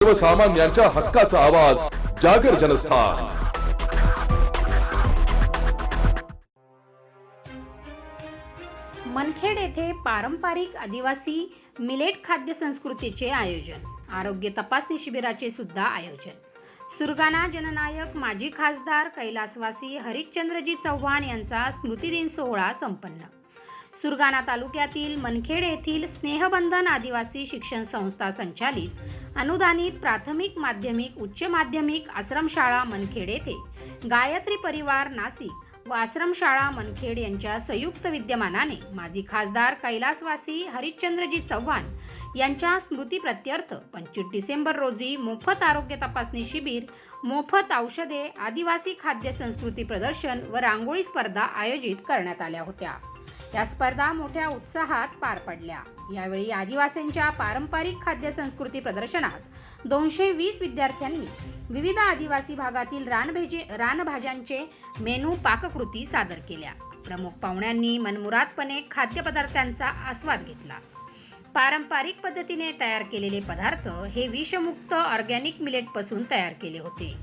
सर्वसामान्यांच्या हक्काचा आवाज जागर जनस्थान। मनखेड येथे पारंपरिक आदिवासी मिलेट खाद्य संस्कृतीचे आयोजन, आरोग्य तपासणी शिबिराचे सुद्धा आयोजन। सुरगाणा जननायक माजी खासदार कैलासवासी हरिश्चंद्रजी चव्हाण यांचा स्मृतिदिन सोहळा संपन्न। सुरगाणा तालुक्यातील मनखेड येथील स्नेहबंधन आदिवासी शिक्षण संस्था संचालित अनुदानित प्राथमिक माध्यमिक उच्च माध्यमिक आश्रमशाळा मनखेड येथे गायत्री परिवार नाशिक व आश्रमशाळा मनखेड यांच्या संयुक्त विद्यमानाने माजी खासदार कैलासवासी हरिश्चंद्रजी चव्हाण यांच्या स्मृतीप्रित्यर्थ 25 डिसेंबर रोजी मोफत आरोग्य तपासणी शिबिर, मोफत औषधे, आदिवासी खाद्य संस्कृती प्रदर्शन व रांगोळी स्पर्धा आयोजित करण्यात आल्या होत्या। या स्पर्धा मोठ्या उत्साहात पार पडल्या। यावेळी आदिवासींच्या पारंपरिक खाद्य संस्कृती प्रदर्शनात 220 विद्यार्थ्यांनी विविध आदिवासी भागातील रानभाज्यांचे मेनू पाककृती सादर केल्या। प्रमुख पाहुण्यांनी मनमुरादपणे खाद्यपदार्थांचा आस्वाद घेतला। पारंपरिक पद्धतीने तयार केलेले पदार्थ हे विषमुक्त ऑर्गॅनिक मिलेट पासून तयार केले होते।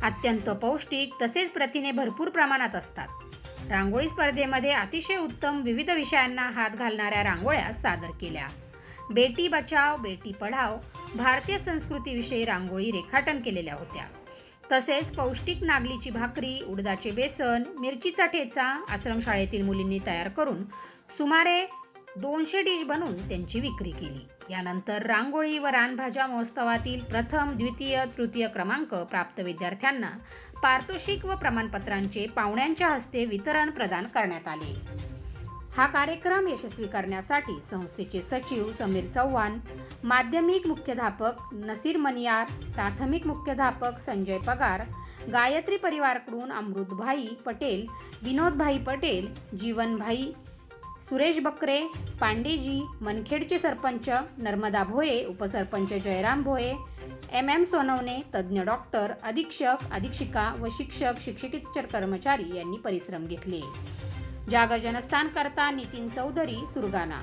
अत्यंत पौष्टिक तसेच प्रथिने भरपूर प्रमाणात असतात। रांगोळी स्पर्धेमध्ये अतिशय उत्तम विविध विषयांना हात घालणाऱ्या रांगोळ्या सादर केल्या। बेटी बचाव बेटी पढाव भारतीय संस्कृतीविषयी रांगोळी रेखाटन केलेल्या होत्या। तसेच पौष्टिक नागलीची भाकरी, उडदाचे बेसन, मिरचीचा ठेचा आश्रमशाळेतील मुलींनी तयार करून सुमारे 200 डिश बनवून त्यांची विक्री केली। यानंतर रांगोळी व रानभाज्या महोत्सवातील प्रथम, द्वितीय, तृतीय क्रमांक प्राप्त विद्यार्थ्यांना पारितोषिक व प्रमाणपत्रांचे पाहुण्यांच्या हस्ते वितरण प्रदान करण्यात आले। हा कार्यक्रम यशस्वी करण्यासाठी संस्थेचे सचिव समीर चव्हाण, माध्यमिक मुख्याध्यापक नसीर मनियार, प्राथमिक मुख्याध्यापक संजय पगार, गायत्री परिवारकडून अमृतभाई पटेल, विनोदभाई पटेल, जीवनभाई, सुरेश बकरे, पांडेजी, मनखेडचे सरपंच नर्मदा भोये, उपसरपंच जयराम भोये, MM सोनवणे, तज्ज्ञ डॉक्टर, अधीक्षक, अधीक्षिका व शिक्षक, शिक्षकेतर कर्मचारी यांनी परिश्रम घेतले। जागर जनस्थान करता नितीन चौधरी, सुरगाणा।